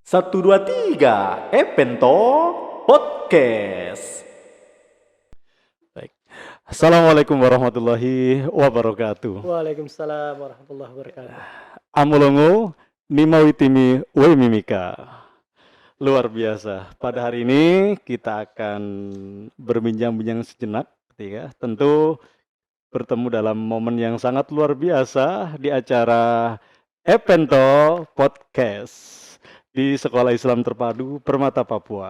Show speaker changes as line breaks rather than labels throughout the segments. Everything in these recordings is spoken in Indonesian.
Satu dua tiga, Epento Podcast. Baik. Assalamualaikum warahmatullahi wabarakatuh.
Waalaikumsalam warahmatullahi wabarakatuh.
Amulongo Nimawitimi Wemimika. Luar biasa. Pada hari ini kita akan berbincang-bincang sejenak, ya. Tentu bertemu dalam momen yang sangat luar biasa di acara Epento Podcast di Sekolah Islam Terpadu Permata Papua.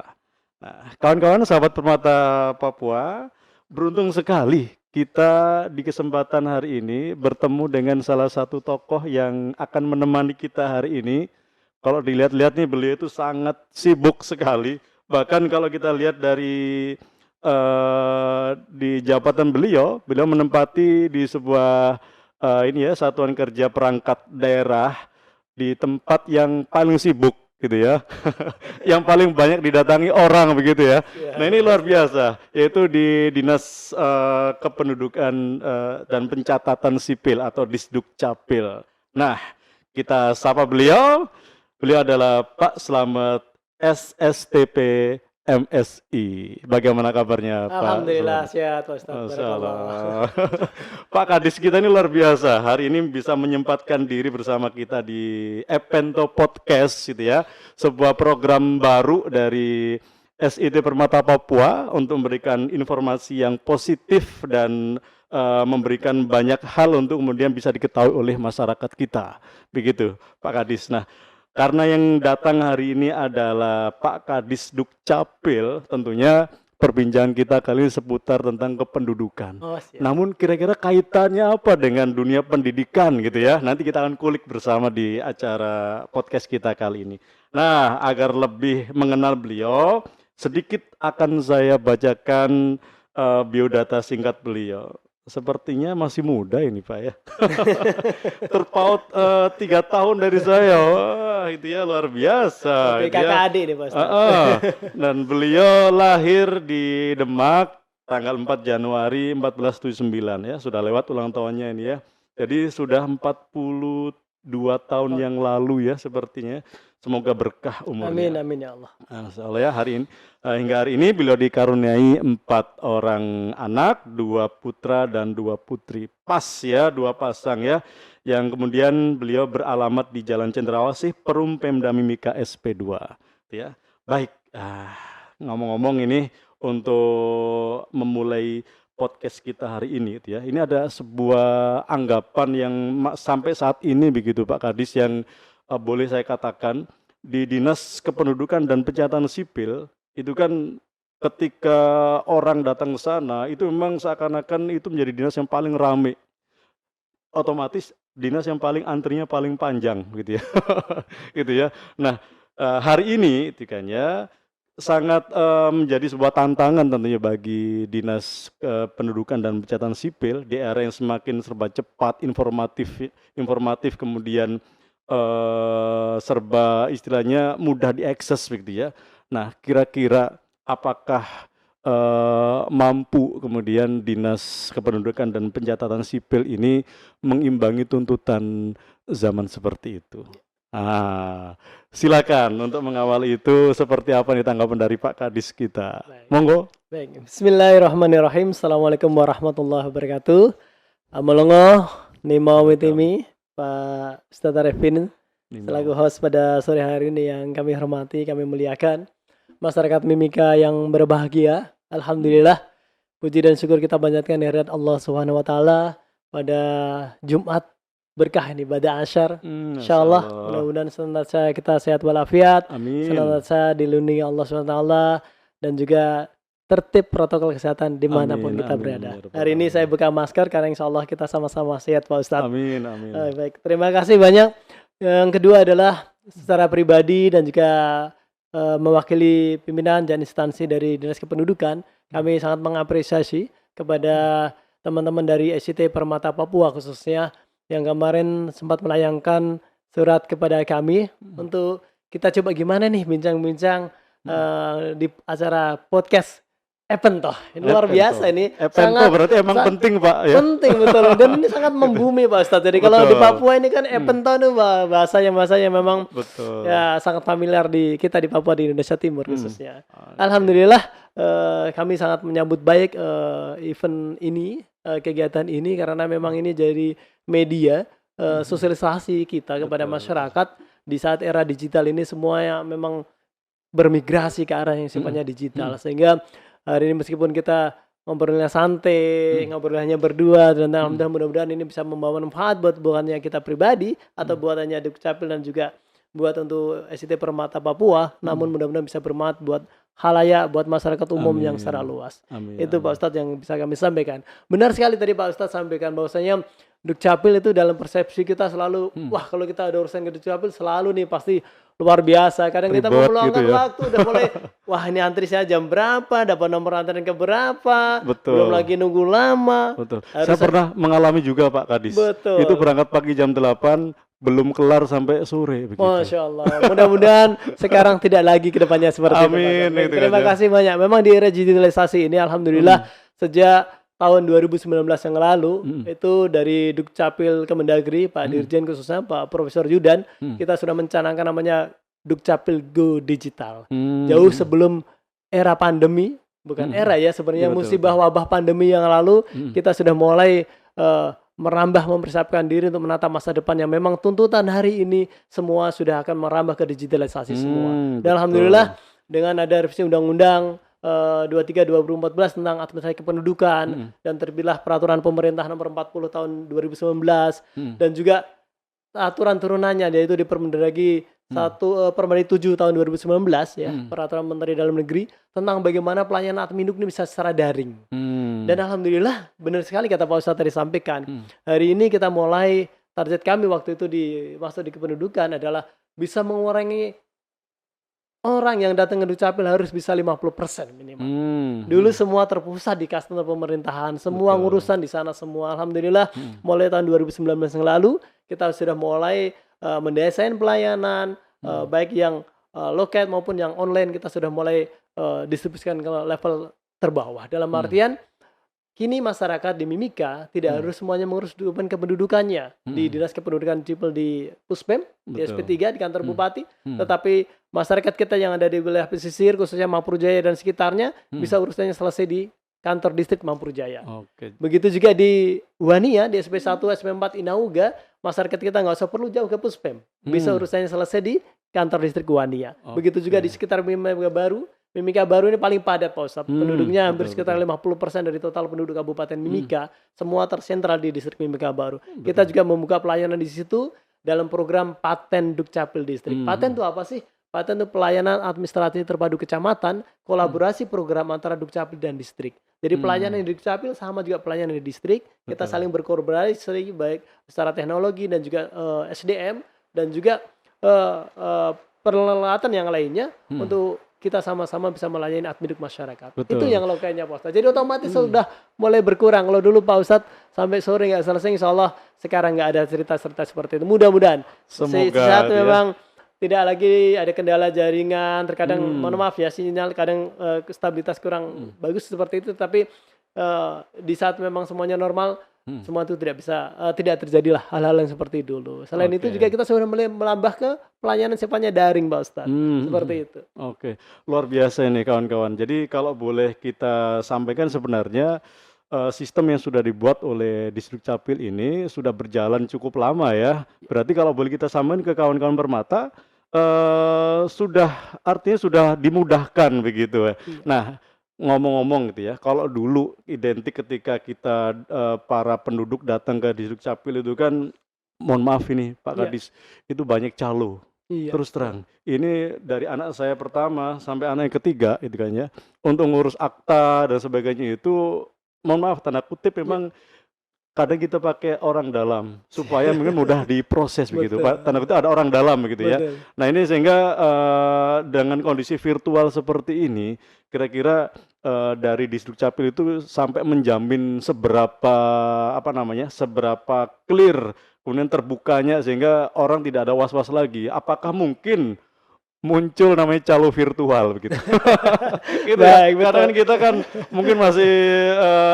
Nah, kawan-kawan sahabat Permata Papua, beruntung sekali kita di kesempatan hari ini bertemu dengan salah satu tokoh yang akan menemani kita hari ini. Kalau dilihat-lihat nih, beliau itu sangat sibuk sekali. Bahkan kalau kita lihat dari di jabatan beliau menempati di sebuah satuan kerja perangkat daerah di tempat yang paling sibuk gitu ya, yang paling banyak didatangi orang begitu ya. Nah ini luar biasa, yaitu di Dinas Kependudukan dan Pencatatan Sipil atau Disdukcapil. Nah, kita sapa beliau. Beliau adalah Pak Slamet SSTP MSI. Bagaimana kabarnya Pak?
Alhamdulillah sehat Pak Ustadz.
Pak Kadis kita ini luar biasa. Hari ini bisa menyempatkan diri bersama kita di Epento Podcast gitu ya. Sebuah program baru dari SIT Permata Papua untuk memberikan informasi yang positif dan memberikan banyak hal untuk kemudian bisa diketahui oleh masyarakat kita. Begitu Pak Kadis. Nah, karena yang datang hari ini adalah Pak Kadis Dukcapil, tentunya perbincangan kita kali ini seputar tentang kependudukan. Namun kira-kira kaitannya apa dengan dunia pendidikan gitu ya? Nanti kita akan kulik bersama di acara podcast kita kali ini. Nah, agar lebih mengenal beliau, sedikit akan saya bacakan biodata singkat beliau. Sepertinya masih muda ini Pak ya. Terpaut 3 tahun dari saya. Wah, itu ya luar biasa.
kakak adik nih Pak Ustadz.
Dan beliau lahir di Demak tanggal 4 Januari 1479 ya. Sudah lewat ulang tahunnya ini ya. Jadi sudah 42 tahun yang lalu ya sepertinya. Semoga berkah umurnya.
Amin ya Allah.
Insyaallah ya hingga hari ini beliau dikaruniai 4 orang anak, 2 putra dan 2 putri. Pas ya, 2 pasang ya. Yang kemudian beliau beralamat di Jalan Cendrawasih, Perum Pemda Mimika SP2. Ya. Baik, ngomong-ngomong ini untuk memulai podcast kita hari ini ya. Ini ada sebuah anggapan yang sampai saat ini begitu Pak Kadis yang boleh saya katakan di Dinas Kependudukan dan Pencatatan Sipil itu kan ketika orang datang ke sana itu memang seakan-akan itu menjadi dinas yang paling ramai, otomatis dinas yang paling antrinya paling panjang gitu ya. Gitu ya. Nah, hari ini tikanya sangat menjadi sebuah tantangan tentunya bagi Dinas Pendudukan dan Pencatatan Sipil di era yang semakin serba cepat, informatif kemudian serba istilahnya mudah diakses begitu ya. Nah, kira-kira apakah mampu kemudian Dinas Kependudukan dan Pencatatan Sipil ini mengimbangi tuntutan zaman seperti itu? Silakan untuk mengawali itu, seperti apa nih tanggapan dari Pak Kadis kita? Monggo.
Baik. Bismillahirrahmanirrahim. Assalamualaikum warahmatullahi wabarakatuh. Amolongo Nimawitimi Pak Ustadz Arifin selaku host pada sore hari ini yang kami hormati, kami muliakan. Masyarakat Mimika yang berbahagia, alhamdulillah, puji dan syukur kita panjatkan kehadirat Allah Subhanahu wa taala pada Jumat berkah ini pada Asyar. Insyaallah mudah-mudahan senantiasa kita sehat walafiat, senantiasa dilindungi Allah Subhanahu wa taala dan juga tertib protokol kesehatan dimanapun kita berada. Hari ini saya buka masker karena insya Allah kita sama-sama sehat Pak Ustadz.
Amin.
Baik, terima kasih banyak. Yang kedua adalah secara pribadi dan juga mewakili pimpinan dan instansi dari Dinas Kependudukan, kami sangat mengapresiasi kepada teman-teman dari SIT Permata Papua khususnya yang kemarin sempat melayangkan surat kepada kami untuk kita coba gimana nih bincang-bincang di acara podcast Epentoh, ini luar biasa ini,
Epento
sangat
berarti emang penting Pak ya?
penting betul, dan ini sangat membumi Pak Ustadz. Jadi kalau di
Betul.
Papua ini kan Epentoh itu bahasanya memang
Betul.
ya sangat familiar di kita di Papua, di Indonesia Timur khususnya.
Oke.
Alhamdulillah kami sangat menyambut baik event ini, kegiatan ini, karena memang ini jadi media sosialisasi kita kepada
Betul.
masyarakat di saat era digital ini, semua yang memang bermigrasi ke arah yang sifatnya digital. Sehingga hari ini meskipun kita ngobrolnya santai, ngobrolnya hanya berdua, dan alhamdulillah mudah-mudahan ini bisa membawa manfaat buat bukannya kita pribadi atau buatannya Dukcapil dan juga buat untuk SIT Permata Papua, namun mudah-mudahan bisa bermanfaat buat halayak, buat masyarakat umum yang secara luas.
Amin.
Itu Pak Ustadz yang bisa kami sampaikan. Benar sekali tadi Pak Ustadz sampaikan bahwasanya Dukcapil itu dalam persepsi kita selalu, wah kalau kita ada urusan ke Dukcapil selalu nih pasti luar biasa. Kadang kita mau
Ribet
meluangkan
gitu ya.
waktu udah mulai, wah ini antri saya jam berapa, dapat nomor antrian ke berapa,
Betul.
belum lagi nunggu lama.
Betul.
Harus
Saya pernah mengalami juga Pak Kadis.
Betul.
Itu berangkat pagi jam 8, belum kelar sampai sore begitu.
Masya Allah. Mudah-mudahan sekarang tidak lagi ke depannya seperti itu. Pak.
Amin,
Baik,
itu
terima
kan ya.
kasih banyak. Memang di era digitalisasi ini alhamdulillah sejak tahun 2019 yang lalu itu dari Dukcapil Kemendagri, Pak Dirjen khususnya Pak Profesor Yudan, kita sudah mencanangkan namanya Dukcapil Go Digital. Jauh sebelum era pandemi, bukan era ya sebenarnya,
Iya, betul,
musibah wabah pandemi yang lalu, kita sudah mulai merambah, mempersiapkan diri untuk menata masa depan yang memang tuntutan hari ini semua sudah akan merambah ke digitalisasi semua. Dan
betul.
alhamdulillah dengan ada revisi undang-undang 23 2014 tentang administrasi kependudukan dan terbitlah peraturan pemerintah nomor 40 tahun 2019 dan juga aturan turunannya, yaitu di Permendagri Permendagri 7 tahun 2019 ya, peraturan Menteri Dalam Negeri tentang bagaimana pelayanan adminuk ini bisa secara daring. Dan alhamdulillah benar sekali kata Pak Ustadz tadi sampaikan. Hari ini kita mulai, target kami waktu itu masuk di kependudukan adalah bisa mengurangi orang yang datang ke Dukcapil harus bisa 50% minimal. Dulu semua terpusat di kantor pemerintahan, semua urusan di sana semua. Alhamdulillah mulai tahun 2019 yang lalu kita sudah mulai mendesain pelayanan baik yang loket maupun yang online, kita sudah mulai distribusikan ke level terbawah. Dalam artian kini masyarakat di Mimika tidak harus semuanya mengurus dokumen kependudukannya di Dinas Kependudukan Sipil di Puspem, di SP3 di kantor bupati, tetapi masyarakat kita yang ada di wilayah pesisir khususnya Mampurjaya dan sekitarnya bisa urusannya selesai di kantor distrik Mampurjaya. Begitu juga di Wania, di SP1, SP4 Inauga, masyarakat kita nggak usah perlu jauh ke Puspem, bisa urusannya selesai di kantor distrik Wania. Begitu juga di sekitar Mimika Baru. Mimika Baru ini paling padat Pak Ustadz, penduduknya hampir sekitar 50% dari total penduduk Kabupaten Mimika, semua tersentral di distrik Mimika Baru. Kita juga membuka pelayanan di situ dalam program Paten Dukcapil Distrik. Paten itu apa sih? Paten itu pelayanan administratif terpadu kecamatan, kolaborasi program antara Dukcapil dan distrik. Jadi pelayanan di Dukcapil sama juga pelayanan di distrik, kita saling berkolaborasi baik secara teknologi dan juga SDM dan juga peralatan yang lainnya untuk kita sama-sama bisa melayani adminuk masyarakat. Itu yang lokasinya Pak Ustadz. Jadi otomatis sudah mulai berkurang. Kalau dulu Pak Ustadz sampai sore nggak selesai, insya Allah sekarang nggak ada cerita-cerita seperti itu. Mudah-mudahan. Saat memang tidak lagi ada kendala jaringan, terkadang mohon maaf ya sinyal kadang stabilitas kurang bagus seperti itu. Tapi di saat memang semuanya normal, semua itu tidak terjadilah hal-hal yang seperti dulu. Selain itu juga kita sudah mulai melambah ke pelayanan sifatnya daring Pak Ustadz. Seperti itu.
Luar biasa ini kawan-kawan. Jadi kalau boleh kita sampaikan sebenarnya sistem yang sudah dibuat oleh Distrik Capil ini sudah berjalan cukup lama ya. Berarti kalau boleh kita sampaikan ke kawan-kawan Permata, artinya sudah dimudahkan begitu ya. Nah, ngomong-ngomong gitu ya, kalau dulu identik ketika kita para penduduk datang ke Distrik Capil itu kan, mohon maaf ini Pak Kadis, itu banyak calo. Terus terang, ini dari anak saya pertama sampai anak yang ketiga itu kan ya, untuk ngurus akta dan sebagainya itu, mohon maaf tanda kutip memang kadang kita pakai orang dalam supaya mungkin mudah diproses begitu Pak. Tanda kutip ada orang dalam begitu ya. Nah ini sehingga dengan kondisi virtual seperti ini, kira-kira dari Distrik Capil itu sampai menjamin seberapa clear kemudian terbukanya sehingga orang tidak ada was-was lagi. Apakah mungkin muncul namanya calo virtual begitu. Gitu ya.
Baik,
Karena kan
betul.
kita kan mungkin masih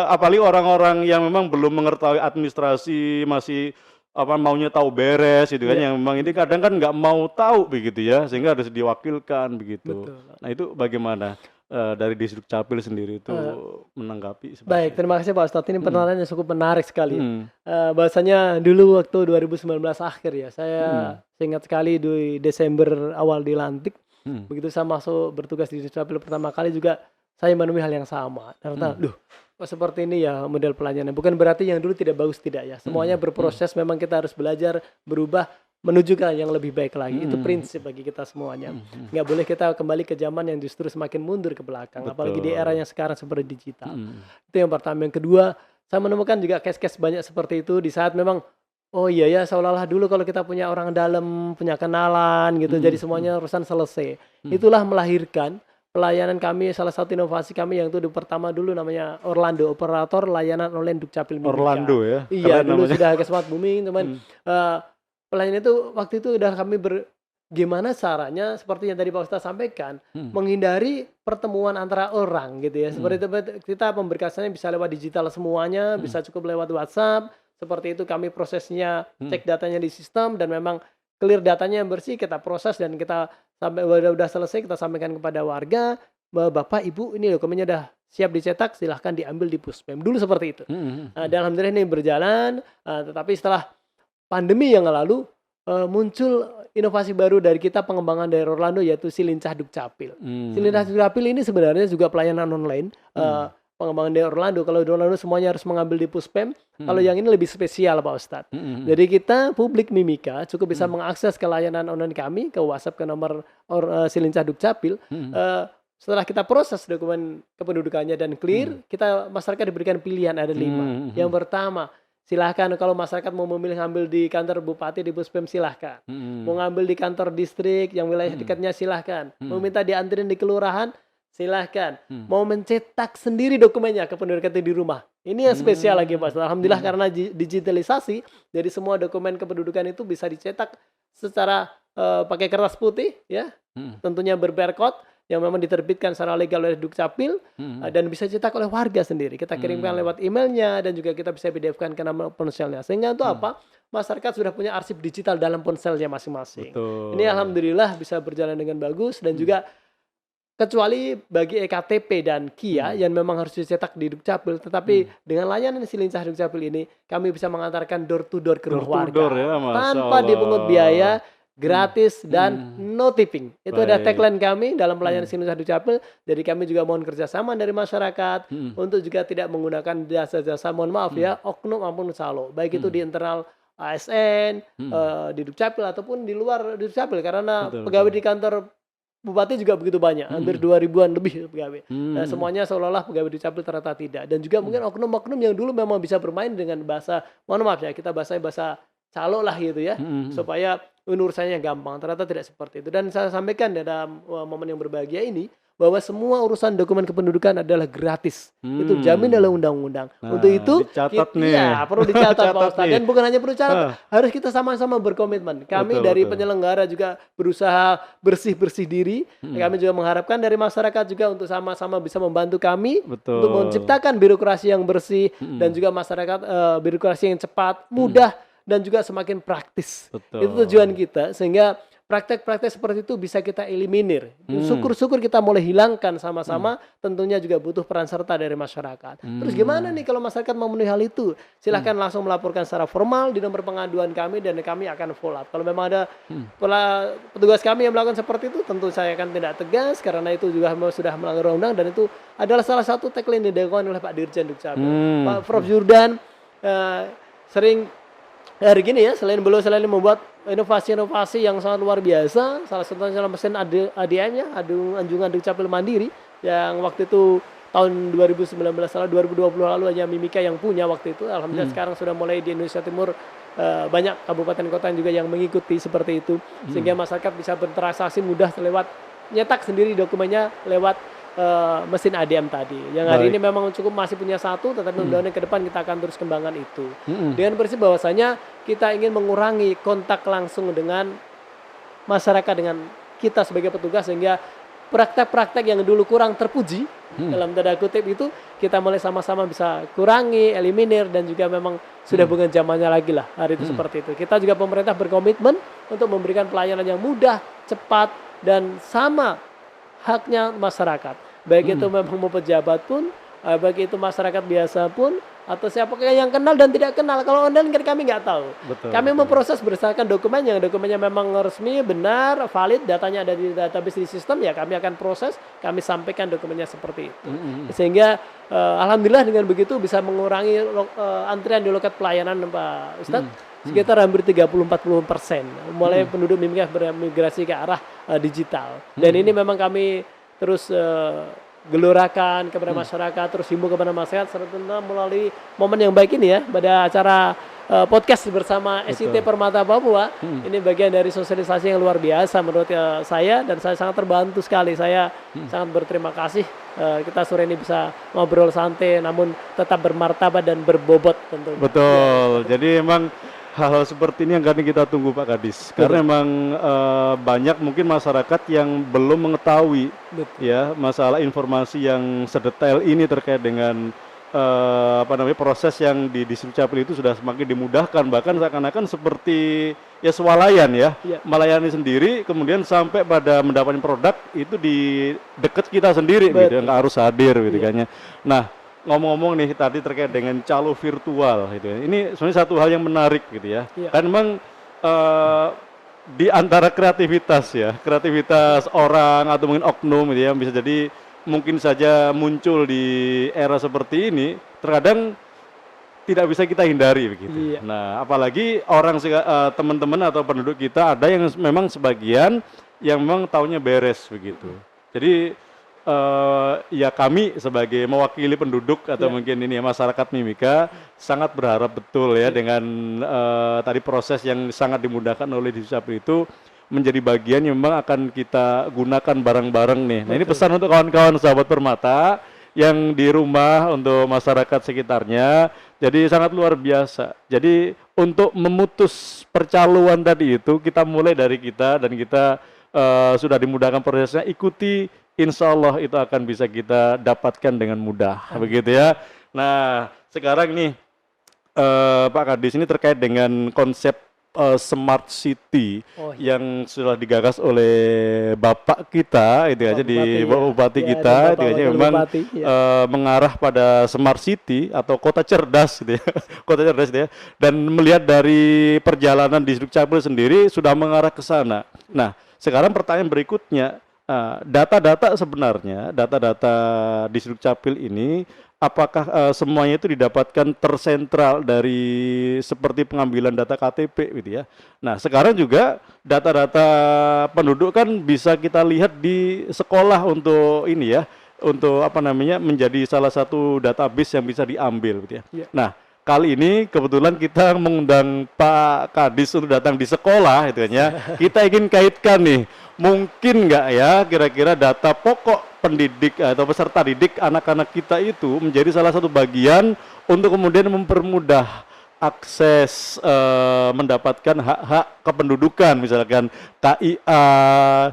apalagi orang-orang yang memang belum mengetahui administrasi, masih apa maunya tahu beres gitu kan,
Iya,
yang memang ini kadang kan nggak mau tahu begitu ya, sehingga harus diwakilkan begitu.
betul.
Nah itu bagaimana dari Disduk Capil sendiri itu
Eh,
menanggapi
Baik,
seperti itu?
terima kasih Pak Ustadz. Ini
Mm,
pertanyaan yang cukup menarik sekali.
mm,
Bahwasanya dulu waktu 2019 akhir ya, saya
mm,
ingat sekali di Desember awal dilantik.
mm,
Begitu saya masuk bertugas di Dukcapil pertama kali juga saya menemui hal yang sama. Ternyata,
mm,
duh, kok seperti ini ya model pelayanan. Bukan berarti yang dulu tidak bagus, tidak ya. Semuanya
mm, mm,
berproses. Memang kita harus belajar, berubah, menuju ke yang lebih baik lagi. Itu
mm,
prinsip bagi kita semuanya.
mm.
Nggak boleh kita kembali ke zaman yang justru semakin mundur ke belakang. Apalagi di era
Betul.
yang sekarang seperti digital.
Mm,
Itu yang pertama. Yang kedua, saya menemukan juga case-case banyak seperti itu di saat memang oh iya ya, seolah-olah dulu kalau kita punya orang dalam, punya kenalan gitu, jadi
mm, mm,
semuanya urusan selesai.
mm.
Itulah melahirkan pelayanan kami, salah satu inovasi kami yang itu pertama dulu namanya Orlando, operator layanan online Dukcapil Mimika.
Orlando ya,
Iya,
keren
dulu
namanya.
sudah ke Smart Booming, teman.
Mm,
Pelayanan itu waktu itu udah kami gimana caranya seperti yang tadi Pak Ustadz sampaikan,
mm,
menghindari pertemuan antara orang gitu ya. Seperti itu kita pemberkasannya bisa lewat digital semuanya,
mm,
bisa cukup lewat WhatsApp. Seperti itu kami prosesnya
mm,
cek datanya di sistem dan memang clear datanya yang bersih kita proses dan kita sampai udah selesai kita sampaikan kepada warga bahwa Bapak Ibu ini dokumennya udah siap dicetak silahkan diambil di Puspem. Dulu seperti itu.
mm, mm,
Dan alhamdulillah ini berjalan, tetapi setelah pandemi yang lalu muncul inovasi baru dari kita pengembangan dari Orlando yaitu Silincah Dukcapil. Silincah
mm,
Dukcapil ini sebenarnya juga pelayanan online
mm,
pengembangan dari Orlando. Kalau di Orlando semuanya harus mengambil di Puspem. Kalau
mm,
yang ini lebih spesial Pak Ustadz.
mm,
Jadi kita publik Mimika cukup bisa
mm,
mengakses ke layanan online kami ke WhatsApp ke nomor Silincah Dukcapil.
mm,
Setelah kita proses dokumen kependudukannya dan clear, kita masyarakat diberikan pilihan ada 5.
mm,
Yang pertama, silahkan kalau masyarakat mau memilih ngambil di kantor bupati di Puspem silahkan.
mm,
Mau ngambil di kantor distrik yang wilayah
mm,
dekatnya silahkan. Mau
mm,
minta dianterin di kelurahan silahkan.
mm,
Mau mencetak sendiri dokumennya kependudukan itu di rumah. Ini yang spesial lagi Pak. Alhamdulillah
mm,
karena digitalisasi, jadi semua dokumen kependudukan itu bisa dicetak secara pakai kertas putih ya.
mm,
Tentunya berbarcode yang memang diterbitkan secara legal oleh Dukcapil dan bisa cetak oleh warga sendiri. Kita kirimkan lewat emailnya dan juga kita bisa PDF-kan ke nama ponselnya. Sehingga itu apa? Masyarakat sudah punya arsip digital dalam ponselnya masing-masing.
betul.
Ini alhamdulillah bisa berjalan dengan bagus dan juga kecuali bagi EKTP dan KIA yang memang harus dicetak di Dukcapil, tetapi dengan layanan Silincah Dukcapil ini kami bisa mengantarkan door to door ke rumah
Door to
warga
door ya, Masya
tanpa dipungut biaya, gratis dan
Hmm.
no tipping. Itu ada
Baik.
tagline kami dalam pelayanan Silincah Dukcapil. Jadi kami juga mohon kerjasama dari masyarakat untuk juga tidak menggunakan jasa-jasa, mohon maaf ya, oknum maupun calo, baik itu di internal ASN, di Dukcapil ataupun di luar Dukcapil karena
Betul,
pegawai di kantor Bupati juga begitu banyak, hampir 2.000-an lebih pegawai. Nah, semuanya seolah-olah pegawai Dukcapil ternyata tidak. Dan juga mungkin oknum-oknum yang dulu memang bisa bermain dengan bahasa, mohon maaf ya, kita bahasa calo lah gitu ya, supaya urusannya gampang. Ternyata tidak seperti itu. Dan saya sampaikan dalam momen yang berbahagia ini, bahwa semua urusan dokumen kependudukan adalah gratis. Itu jamin dalam undang-undang.
Nah,
Untuk itu,
dicatat nih.
ya perlu dicatat Pak
Catat
Ustadz.
nih.
Dan bukan hanya perlu catat, harus kita sama-sama berkomitmen. Kami
Betul,
dari
betul.
penyelenggara juga berusaha bersih-bersih diri. Kami juga mengharapkan dari masyarakat juga untuk sama-sama bisa membantu kami
Betul.
untuk menciptakan birokrasi yang bersih dan juga masyarakat birokrasi yang cepat, mudah dan juga semakin praktis.
Betul.
Itu tujuan kita sehingga praktek-praktek seperti itu bisa kita eliminir. Syukur-syukur kita mulai hilangkan sama-sama. Tentunya juga butuh peran serta dari masyarakat. Terus gimana nih kalau masyarakat memenuhi hal itu? Silahkan langsung melaporkan secara formal di nomor pengaduan kami dan kami akan follow up. Kalau memang ada petugas kami yang melakukan seperti itu, tentu saya akan tindak tegas karena itu juga sudah melanggar undang dan itu adalah salah satu tagline yang dilakukan oleh Pak Dirjen Dukcapil. Pak Prof Jordan sering hari gini ya, selain membuat inovasi-inovasi yang sangat luar biasa, salah satunya dalam mesin ADM-nya, Anjungan Dukcapil Mandiri, yang waktu itu tahun 2019 lalu, 2020 lalu hanya Mimika yang punya waktu itu. Alhamdulillah sekarang sudah mulai di Indonesia Timur banyak kabupaten kota yang juga yang mengikuti seperti itu, sehingga masyarakat bisa bertransaksi mudah lewat nyetak sendiri dokumennya lewat mesin ADM tadi. Yang hari ini memang cukup masih punya satu, tetapi mudah-mudahan ke depan kita akan terus kembangkan itu. Dengan prinsip bahwasanya kita ingin mengurangi kontak langsung dengan masyarakat dengan kita sebagai petugas, sehingga praktek-praktek yang dulu kurang terpuji dalam tanda kutip itu kita mulai sama-sama bisa kurangi, eliminir, dan juga memang sudah bukan zamannya lagi lah hari itu seperti itu. Kita juga pemerintah berkomitmen untuk memberikan pelayanan yang mudah, cepat, dan sama haknya masyarakat. Baik itu memang mau pejabat pun, baik itu masyarakat biasa pun, atau siapapun yang kenal dan tidak kenal. Kalau online kan kami nggak tahu.
Betul,
Kami
betul.
memproses berdasarkan dokumennya memang resmi, benar, valid, datanya ada di database di sistem, ya kami akan proses, kami sampaikan dokumennya seperti itu. Sehingga alhamdulillah dengan begitu bisa mengurangi antrian di loket pelayanan Pak Ustadz sekitar hampir 30-40%. Mulai penduduk Mimika bermigrasi ke arah digital. Dan ini memang kami terus gelurakan kepada masyarakat, terus himbau kepada masyarakat, serta melalui momen yang baik ini ya, pada acara podcast bersama SIT Permata Papua. Ini bagian dari sosialisasi yang luar biasa menurut saya, dan saya sangat terbantu sekali. Saya sangat berterima kasih kita sore ini bisa ngobrol santai namun tetap bermartabat dan berbobot tentunya.
Betul. Jadi emang hal-hal seperti ini yang kadang kita tunggu Pak Kadis, karena memang banyak mukmin masyarakat yang belum mengetahui ya masalah informasi yang sedetail ini terkait dengan proses yang di Distrik itu sudah semakin dimudahkan, bahkan seakan-akan seperti ya swalayan ya, melayani sendiri, kemudian sampai pada mendapatkan produk itu di dekat kita sendiri gitu, nggak harus hadir gitu kan ya. Nah, ngomong-ngomong nih tadi terkait dengan calo virtual gitu ya. Ini sebenarnya satu hal yang menarik gitu ya. Kan memang di antara kreativitas orang atau mungkin oknum gitu ya, bisa jadi mungkin saja muncul di era seperti ini, terkadang tidak bisa kita hindari begitu. Nah, apalagi orang teman-teman atau penduduk kita ada yang memang sebagian yang memang taunya beres begitu. Jadi ya kami sebagai mewakili penduduk atau mungkin ini ya, masyarakat Mimika sangat berharap betul ya dengan tadi proses yang sangat dimudahkan oleh Distrik itu menjadi bagian yang memang akan kita gunakan bareng-bareng nih. Nah, ini pesan untuk kawan-kawan sahabat Permata yang di rumah, untuk masyarakat sekitarnya. Jadi sangat luar biasa. Jadi untuk memutus percaluan tadi itu kita mulai dari kita, dan kita sudah dimudahkan prosesnya, ikuti, insya Allah itu akan bisa kita dapatkan dengan mudah, begitu ya. Nah, sekarang nih Pak Kadis, ini terkait dengan konsep Smart City yang sudah digagas oleh Bapak kita, itu aja di Bupati kita, itu aja memang mengarah pada Smart City atau kota cerdas, gitu ya. Kota cerdas, gitu ya. Dan melihat dari perjalanan Distrik Capil sendiri sudah mengarah ke sana. Nah, sekarang pertanyaan berikutnya, data-data sebenarnya, data-data Distrik Capil ini, apakah semuanya itu didapatkan tersentral dari seperti pengambilan data KTP gitu ya. Nah, sekarang juga data-data penduduk kan bisa kita lihat di sekolah untuk ini ya, untuk menjadi salah satu database yang bisa diambil gitu ya. Nah, kali ini kebetulan kita mengundang Pak Kadis untuk datang di sekolah gitu kan ya. Kita ingin kaitkan nih, mungkin nggak ya kira-kira data pokok pendidik atau peserta didik anak-anak kita itu menjadi salah satu bagian untuk kemudian mempermudah akses mendapatkan hak-hak kependudukan, misalkan KIA.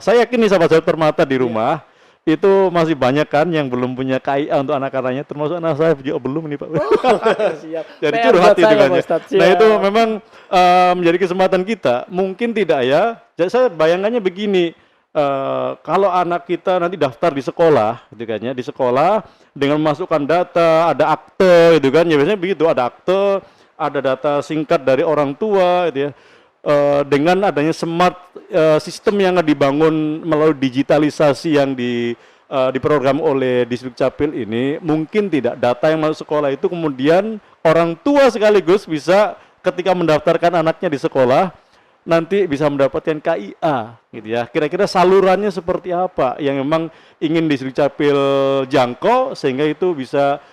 Saya yakin nih sahabat-sahabat Permata di rumah itu masih banyak kan yang belum punya KIA untuk anak-anaknya, termasuk anak saya juga belum nih Pak.
Siap.
Jadi curhat itu kan ya. Nah, itu memang menjadi kesempatan kita. Mungkin tidak ya. Jadi saya bayangannya begini, kalau anak kita nanti daftar di sekolah, gitu kan ya, di sekolah dengan memasukkan data, ada akte, gitu kan ya, biasanya begitu, ada akte, ada data singkat dari orang tua, gitu ya. Dengan adanya smart sistem yang dibangun melalui digitalisasi yang diprogram oleh Distrik Capil ini, mungkin tidak data yang masuk sekolah itu kemudian orang tua sekaligus bisa ketika mendaftarkan anaknya di sekolah nanti bisa mendapatkan KIA gitu ya. Kira-kira salurannya seperti apa yang memang ingin Distrik Capil jangkau sehingga itu bisa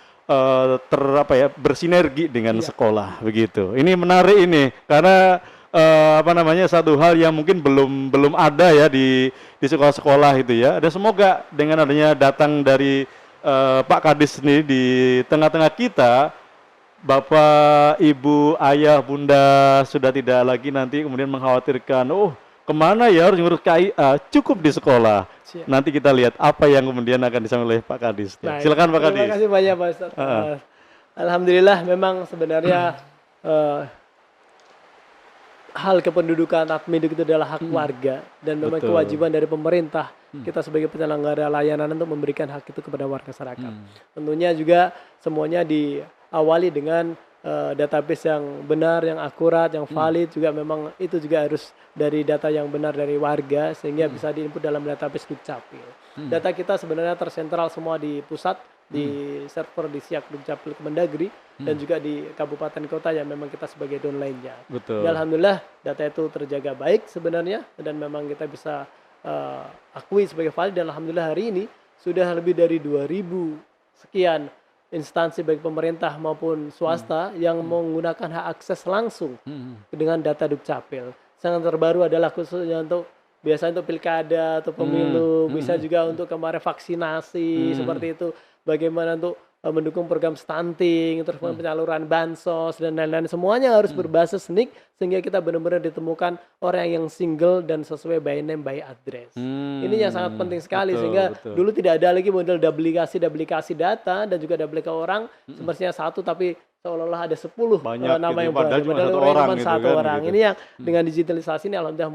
bersinergi dengan sekolah begitu. Ini menarik ini karena satu hal yang mungkin belum ada ya di sekolah-sekolah itu ya. Dan semoga dengan adanya datang dari Pak Kadis ini di tengah-tengah kita, Bapak, Ibu, Ayah, Bunda sudah tidak lagi nanti kemudian mengkhawatirkan, kemana ya harus ngurus KIA, cukup di sekolah.
Siap.
Nanti kita lihat apa yang kemudian akan disampaikan oleh Pak Kadis. Ya.
Baik.
Silakan Pak
Terima
Kadis.
kasih banyak Pak Ustadz. Alhamdulillah memang sebenarnya hal kependudukan admin itu adalah hak warga dan memang
Betul.
kewajiban dari pemerintah kita sebagai penyelenggara layanan untuk memberikan hak itu kepada warga masyarakat. Tentunya juga semuanya diawali dengan database yang benar, yang akurat, yang valid, juga memang itu juga harus dari data yang benar dari warga sehingga bisa diinput dalam database Dukcapil. Data kita sebenarnya tersentral semua di pusat, di server di Siak Dukcapil Kemendagri dan juga di kabupaten kota yang memang kita sebagai downline-nya.
Betul.
Dan alhamdulillah data itu terjaga baik sebenarnya dan memang kita bisa akui sebagai valid dan alhamdulillah hari ini sudah lebih dari 2000 sekian instansi baik pemerintah maupun swasta yang menggunakan hak akses langsung dengan data Dukcapil. Sangat terbaru adalah khususnya untuk biasanya untuk pilkada atau pemilu, bisa juga untuk kemarin vaksinasi seperti itu. Bagaimana untuk mendukung program stunting, terus penyaluran bansos dan lain-lain, semuanya harus berbasis NIK sehingga kita benar-benar ditemukan orang yang single dan sesuai by name by address. Ini yang sangat penting sekali sehingga dulu tidak ada lagi model duplikasi data dan juga duplikasi orang, semestinya satu tapi seolah-olah ada 10
Banyak
nama
gitu,
yang
padahal cuma satu
cuma
orang gitu
satu
kan,
orang.
gitu.
Ini yang dengan digitalisasi ini alhamdulillah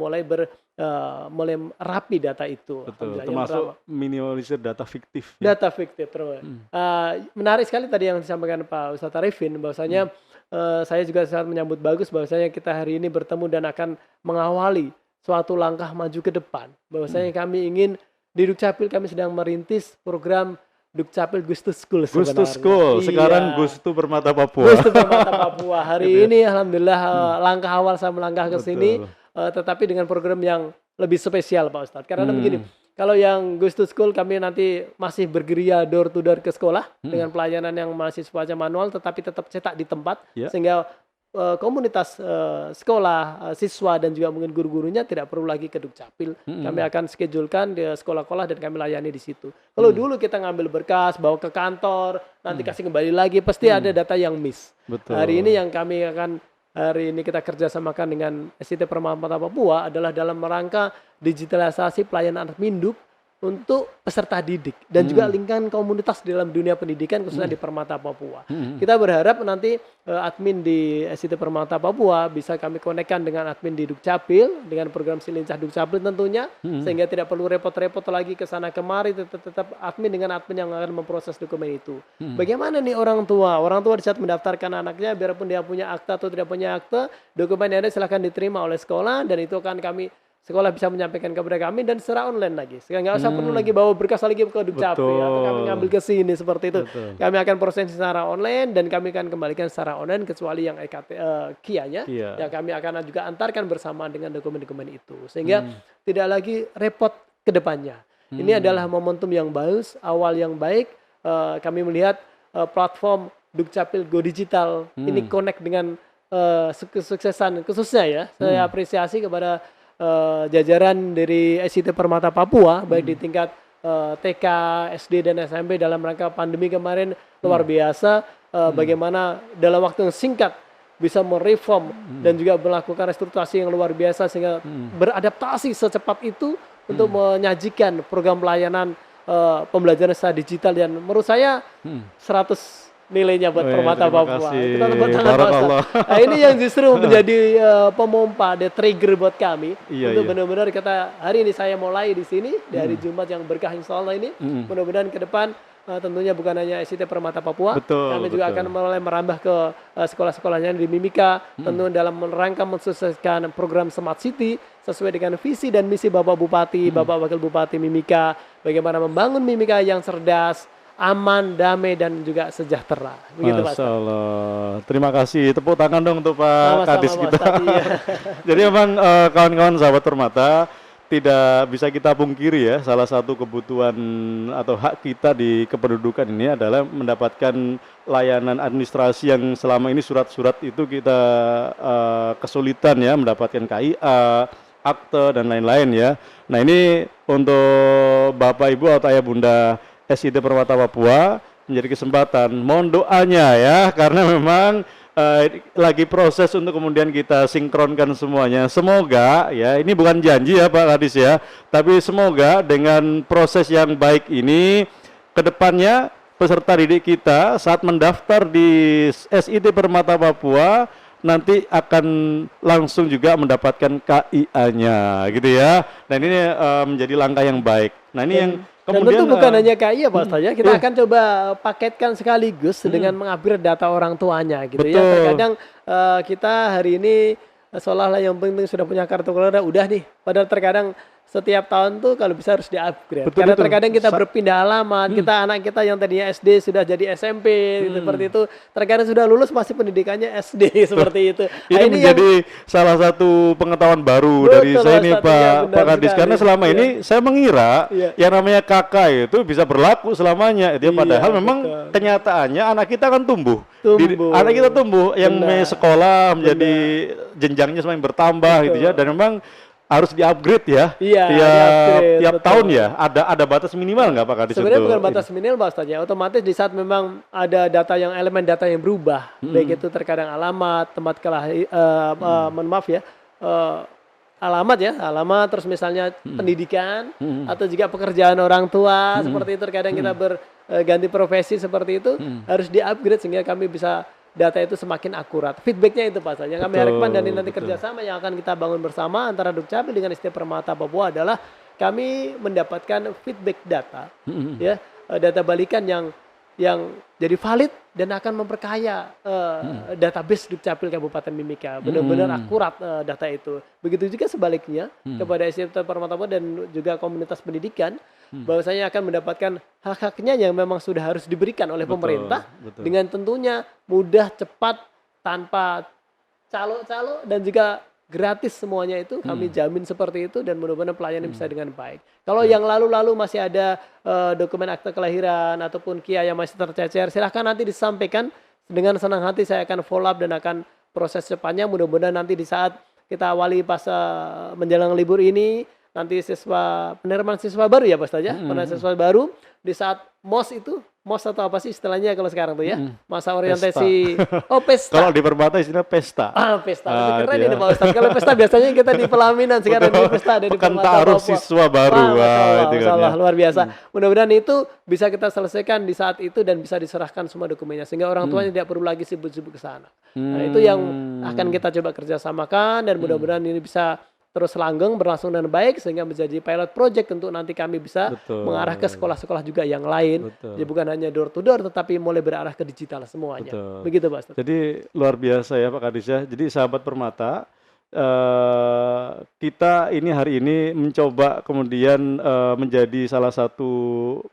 mulai rapi data itu.
Betul.
Alhamdulillah. Yang
Termasuk
pertama,
minimalisir data fiktif. Ya.
data fiktif terus. Menarik sekali tadi yang disampaikan Pak Ustadz Arifin bahwasanya saya juga sangat menyambut bagus bahwasanya kita hari ini bertemu dan akan mengawali suatu langkah maju ke depan. Bahwasanya kami ingin di Dukcapil kami sedang merintis program Dukcapil Gustu School sebenarnya.
Gustu School,
Iya.
sekarang Gustu Permata Papua.
Gustu Permata Papua. Hari ini alhamdulillah langkah awal saya melangkah ke sini, tetapi dengan program yang lebih spesial Pak Ustadz. Karena begini, kalau yang Gustu School kami nanti masih bergeria door to door ke sekolah dengan pelayanan yang masih semacam manual, tetapi tetap cetak di tempat sehingga komunitas sekolah, siswa dan juga mungkin guru-gurunya tidak perlu lagi ke Dukcapil. Kami akan schedulekan di sekolah-sekolah dan kami layani di situ. Kalau dulu kita ngambil berkas, bawa ke kantor, nanti kasih kembali lagi, pasti ada data yang miss.
Betul.
Hari ini yang kami akan hari ini kita kerjasamakan dengan SIT Permata Papua adalah dalam rangka digitalisasi pelayanan admin Duk untuk peserta didik dan juga lingkungan komunitas dalam dunia pendidikan khususnya di Permata Papua. Kita berharap nanti admin di SIT Permata Papua bisa kami konekkan dengan admin di Dukcapil dengan program Silincah Dukcapil tentunya sehingga tidak perlu repot-repot lagi ke sana kemari, tetap admin dengan admin yang akan memproses dokumen itu. Bagaimana nih orang tua? Orang tua di saat mendaftarkan anaknya biarpun dia punya akta atau tidak punya akta, dokumen yang ada silahkan diterima oleh sekolah dan itu akan sekolah bisa menyampaikan kepada kami dan secara online lagi. Sehingga nggak usah perlu lagi bawa berkas lagi ke Dukcapil atau kami ngambil ke sini seperti itu. Kami akan proses secara online dan kami akan kembalikan secara online kecuali yang KIA-nya yang kami akan juga antarkan bersamaan dengan dokumen-dokumen itu. Sehingga tidak lagi repot ke depannya. Ini adalah momentum yang bagus, awal yang baik. Kami melihat platform Dukcapil Go Digital ini connect dengan kesuksesan khususnya ya. Saya apresiasi kepada jajaran dari SIT Permata Papua baik di tingkat TK, SD dan SMP dalam rangka pandemi kemarin luar biasa bagaimana dalam waktu yang singkat bisa mereform dan juga melakukan restrukturisasi yang luar biasa sehingga beradaptasi secepat itu untuk menyajikan program pelayanan pembelajaran secara digital yang menurut saya 100 nilainya buat Permata Papua. Kita tepuk tangan Pak Ustadz. Nah, ini yang justru menjadi pemompa, the trigger buat kami untuk benar-benar kita hari ini saya mulai di sini di hari Jumat yang berkah insya Allah ini. Mudah-mudahan ke depan tentunya bukan hanya SIT Permata Papua, kami juga akan mulai merambah ke sekolah-sekolahnya di Mimika, tentu dalam rangka mensukseskan program Smart City sesuai dengan visi dan misi Bapak Bupati, Bapak Wakil Bupati Mimika, bagaimana membangun Mimika yang cerdas, aman, damai dan juga sejahtera. Begitu Pak.
Masya Allah. Terima kasih. Tepuk tangan dong untuk Pak Kadis kita. Jadi memang kawan-kawan sahabat Permata tidak bisa kita pungkiri ya, salah satu kebutuhan atau hak kita di kependudukan ini adalah mendapatkan layanan administrasi yang selama ini surat-surat itu kita kesulitan ya, mendapatkan KIA, akte dan lain-lain ya. Nah ini untuk Bapak Ibu atau Ayah Bunda SIT Permata Papua menjadi kesempatan, mohon doanya ya, karena memang lagi proses untuk kemudian kita sinkronkan semuanya. Semoga ya, ini bukan janji ya Pak Kadis ya, tapi semoga dengan proses yang baik ini kedepannya peserta didik kita saat mendaftar di SIT Permata Papua nanti akan langsung juga mendapatkan KIA-nya gitu ya. Dan ini menjadi langkah yang baik. Nah ini yang
dan
kemudian
tentu bukan hanya KIA Pak Ustadz ya, kita akan coba paketkan sekaligus dengan mengupgrade data orang tuanya gitu ya.
Betul.
Terkadang kita hari ini seolah-olah yang penting sudah punya kartu keluarga udah nih, padahal terkadang setiap tahun tuh kalau bisa harus di-upgrade.
Betul,
Karena
betul.
terkadang kita berpindah alamat, anak kita yang tadinya SD sudah jadi SMP, seperti itu. Terkadang sudah lulus masih pendidikannya SD seperti itu.
Ini
Nah,
menjadi salah satu pengetahuan baru dari
Betul,
saya ini
Ustadz, iya,
Pak
benar
Kadis,
sekali.
karena selama
Iya.
ini saya mengira
Iya.
yang namanya kakak itu bisa berlaku selamanya. Dia
Iya,
padahal memang
betul.
kenyataannya anak kita kan tumbuh.
Tumbuh.
Anak kita tumbuh yang
Benar.
namanya sekolah menjadi jenjangnya semakin bertambah gitu ya, dan memang harus di-upgrade ya.
Iya,
tiap
di-upgrade,
tahun
betul.
ya. Ada batas minimal nggak Pak Kadis?
Sebenarnya
untuk
bukan
ini?
batas minimal Pak Ustadz ya. Otomatis di saat memang ada data yang elemen data yang berubah, baik itu terkadang alamat, tempat mohon maaf ya, alamat terus misalnya pendidikan atau juga pekerjaan orang tua seperti itu. Terkadang kita berganti profesi seperti itu harus di-upgrade sehingga kami bisa data itu semakin akurat. Feedbacknya itu Pak Ustadz. Yang kami
Betul,
harapkan dan ini nanti
betul.
kerjasama yang akan kita bangun bersama antara Dukcapil dengan ST Permata Papua adalah kami mendapatkan feedback data, ya data balikan yang jadi valid dan akan memperkaya database Dukcapil Kabupaten Mimika, benar-benar akurat data itu. Begitu juga sebaliknya kepada ST Permata Papua dan juga komunitas pendidikan, bahwasanya akan mendapatkan hak-haknya yang memang sudah harus diberikan oleh
Betul,
pemerintah
betul.
dengan tentunya mudah, cepat, tanpa calo-calo dan juga gratis semuanya itu kami jamin seperti itu dan mudah-mudahan pelayanan bisa dengan baik. Kalau yang lalu-lalu masih ada dokumen akte kelahiran ataupun KIA yang masih tercecer, silahkan nanti disampaikan, dengan senang hati saya akan follow up dan akan proses secepatnya. Mudah-mudahan nanti di saat kita awali pas menjelang libur ini, nanti penerimaan siswa baru ya Pak Ustadz ya, penerimaan siswa baru di saat MOS atau apa sih istilahnya kalau sekarang tuh ya, masa orientasi, pesta.
Kalau di Permata istilah pesta.
Pesta,
Ah,
keren
dia.
ini Pak Ustadz. Kalau pesta biasanya kita di pelaminan, sekarang di pesta ada di
Pekan
Permata
Ta'aruf
Papua.
siswa baru.
Wah, Masya Allah,
itu kan
Masya Allah,
ya.
luar biasa. Mudah-mudahan itu bisa kita selesaikan di saat itu dan bisa diserahkan semua dokumennya sehingga orang tuanya tidak perlu lagi sibuk-sibuk ke sana. Nah, itu yang akan kita coba kerjasamakan dan mudah-mudahan ini bisa terus langgeng berlangsung dengan baik sehingga menjadi pilot project untuk nanti kami bisa
Betul.
mengarah ke sekolah-sekolah juga yang lain.
Betul.
Jadi bukan hanya door to door tetapi mulai berarah ke digital semuanya.
Betul.
Begitu Pak Ustadz.
Jadi luar biasa ya Pak Kadis ya. Jadi sahabat Permata, kita ini hari ini mencoba kemudian menjadi salah satu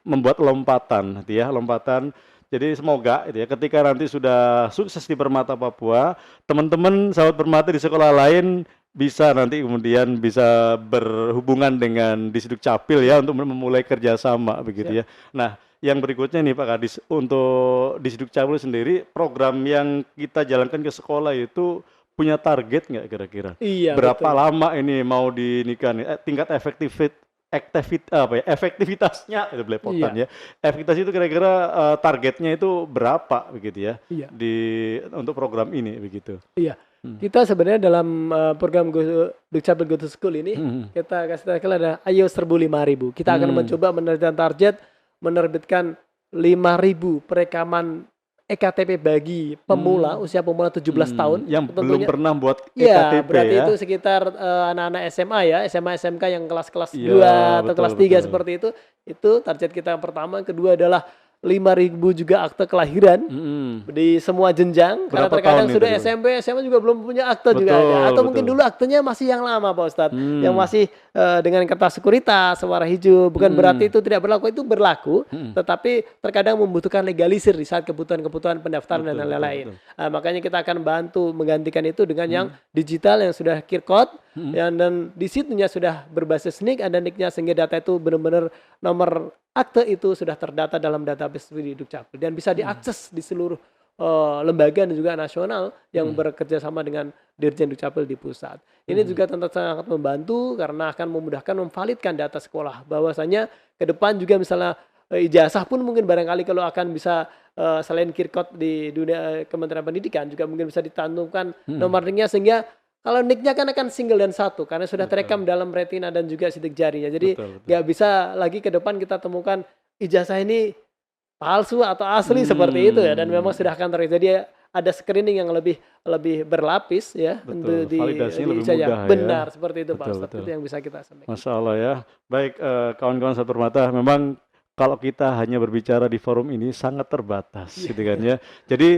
membuat lompatan, gitu ya, lompatan. Jadi semoga gitu ya, ketika nanti sudah sukses di Permata Papua, teman-teman sahabat Permata di sekolah lain bisa nanti kemudian bisa berhubungan dengan Disduk Capil ya untuk memulai kerjasama begitu ya. Nah, yang berikutnya nih Pak Kadis, untuk Disduk Capil sendiri, program yang kita jalankan ke sekolah itu punya target nggak kira-kira?
Iya,
Berapa
betul.
lama ini mau dinikah nih? Tingkat efektivitasnya itu belepotan ya. Efektivitas itu kira-kira targetnya itu berapa begitu ya?
Iya.
Untuk program ini begitu.
Iya, kita sebenarnya dalam program Dukcapil Go to School ini kita kasih tahu ada ayo serbu 5.000. Kita akan mencoba menerbitkan target menerbitkan 5.000 perekaman EKTP bagi pemula usia pemula 17 tahun.
Yang belum
Tentunya-
pernah buat
Iya,
EKTP
berarti
ya.
itu sekitar anak-anak SMA ya, SMA SMK yang kelas-kelas
Iya,
2 atau
betul,
kelas 3
betul.
seperti itu. Itu target kita yang pertama. Kedua adalah 5.000 juga akte kelahiran di semua jenjang. Karena
Berapa
terkadang
tahun
sudah
itu?
SMP, SMA juga belum punya akte juga
Betul,
ada. Atau mungkin
betul.
dulu aktenya masih yang lama Pak Ustadz. Yang masih dengan kertas sekuritas, warna hijau. Bukan berarti itu tidak berlaku, itu berlaku. Tetapi terkadang membutuhkan legalisir di saat kebutuhan-kebutuhan pendaftaran dan
Betul,
lain-lain.
betul.
Nah, makanya kita akan bantu menggantikan itu dengan yang digital yang sudah QR code dan di situnya sudah berbasis NIK, ada NIK-nya sehingga data itu benar-benar nomor akte itu sudah terdata dalam database di Dukcapil dan bisa diakses di seluruh lembaga dan juga nasional yang bekerja sama dengan Dirjen Dukcapil di pusat. Ini juga tentu sangat membantu karena akan memudahkan memvalidkan data sekolah. Bahwasanya ke depan juga misalnya ijazah pun mungkin barangkali kalau akan bisa selain kirkot di dunia Kementerian Pendidikan juga mungkin bisa ditantumkan nomor NIK-nya, sehingga kalau NIK-nya kan akan single dan satu karena sudah terekam
Betul.
dalam retina dan juga sidik jarinya. Jadi
Betul, betul.
nggak bisa lagi ke depan kita temukan ijazah ini palsu atau asli seperti itu ya, dan memang sudah akan terjadi ada screening yang lebih lebih berlapis ya untuk
Betul, validasinya
di
lebih
ijazah.
mudah ya.
Benar seperti itu Pak
Betul,
Ustadz.
betul.
Itu yang bisa kita sampaikan.
Masya Allah ya. Baik, kawan-kawan satu permata, memang kalau kita hanya berbicara di forum ini sangat terbatas,
Iya,
gitu kan ya. Jadi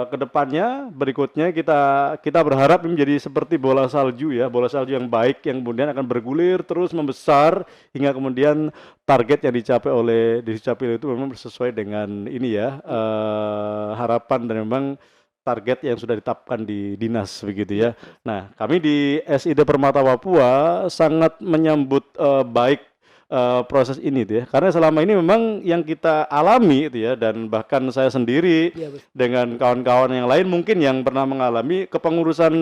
ke depannya berikutnya kita berharap ini menjadi seperti bola salju ya, bola salju yang baik yang kemudian akan bergulir terus membesar hingga kemudian target yang dicapai oleh Dukcapil itu memang sesuai dengan ini ya, harapan dan memang target yang sudah ditetapkan di dinas begitu ya. Nah, kami di SID Permata Papua sangat menyambut baik proses ini tuh ya. Karena selama ini memang yang kita alami itu ya, dan bahkan saya sendiri
Iya, betul.
dengan kawan-kawan yang lain mungkin yang pernah mengalami kepengurusan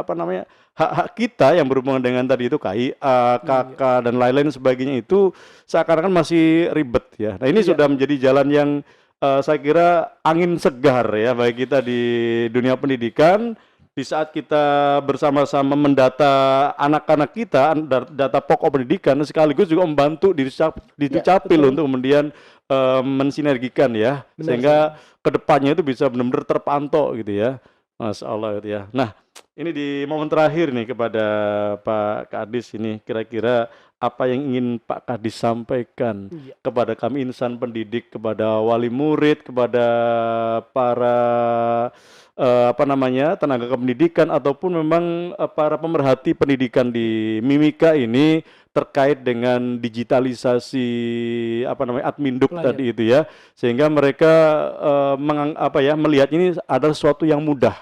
apa namanya, hak-hak kita yang berhubungan dengan tadi itu KIA, KK dan lain-lain sebagainya itu seakan-akan masih ribet ya. Nah, ini sudah menjadi jalan yang saya kira angin segar ya bagi kita di dunia pendidikan di saat kita bersama-sama mendata anak-anak kita, data pokok pendidikan sekaligus juga membantu di Dukcapil untuk kemudian mensinergikan ya, sehingga kedepannya itu bisa benar-benar terpantau gitu ya. Masya Allah gitu ya. Nah, ini di momen terakhir nih kepada Pak Kadis ini, kira-kira apa yang ingin Pak Kadis sampaikan kepada kami insan pendidik, kepada wali murid, kepada para apa namanya, tenaga kependidikan ataupun memang para pemerhati pendidikan di Mimika ini terkait dengan digitalisasi apa namanya Adminduk tadi itu ya, sehingga mereka melihat ini adalah sesuatu yang mudah.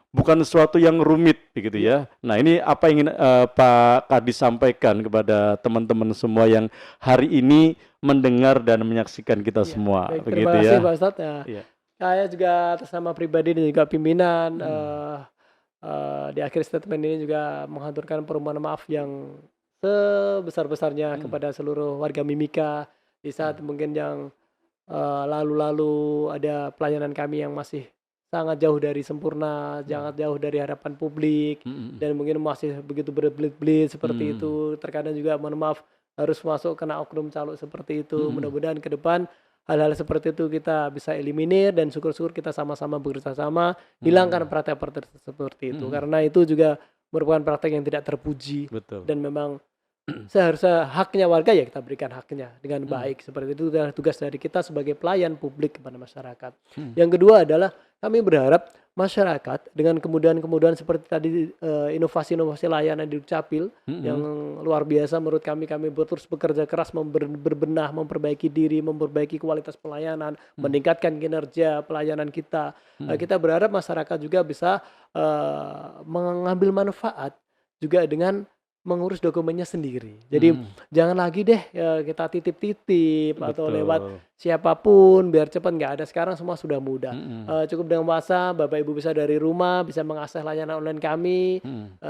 Bukan sesuatu yang rumit begitu ya. Nah, ini apa yang ingin Pak Kadis sampaikan kepada teman-teman semua yang hari ini mendengar dan menyaksikan kita semua begitu
terima
ya.
kasih Pak Ustadz ya. Saya juga atas nama pribadi dan juga pimpinan di akhir statement ini juga menghaturkan permohonan maaf yang sebesar-besarnya kepada seluruh warga Mimika di saat mungkin yang lalu-lalu ada pelayanan kami yang masih sangat jauh dari sempurna, sangat jauh dari harapan publik, dan mungkin masih begitu berbelit-belit seperti itu. Terkadang juga mohon maaf harus masuk kena oknum calo seperti itu. Mudah-mudahan ke depan hal-hal seperti itu kita bisa eliminir, dan syukur-syukur kita sama-sama bekerja sama hilangkan praktek-praktek seperti itu, karena itu juga merupakan praktek yang tidak terpuji. Dan memang seharusnya haknya warga ya kita berikan haknya dengan baik. Seperti itu adalah tugas dari kita sebagai pelayan publik kepada masyarakat. Yang kedua adalah kami berharap masyarakat dengan kemudahan-kemudahan seperti tadi inovasi-inovasi layanan di Dukcapil yang luar biasa menurut kami terus bekerja keras berbenah, memperbaiki diri, memperbaiki kualitas pelayanan, meningkatkan kinerja pelayanan kita. Kita berharap masyarakat juga bisa mengambil manfaat juga dengan mengurus dokumennya sendiri. Jadi jangan lagi deh kita titip-titip atau lewat siapapun biar cepat, nggak ada. Sekarang semua sudah mudah. Cukup dengan WhatsApp, Bapak Ibu bisa dari rumah bisa mengakses layanan online kami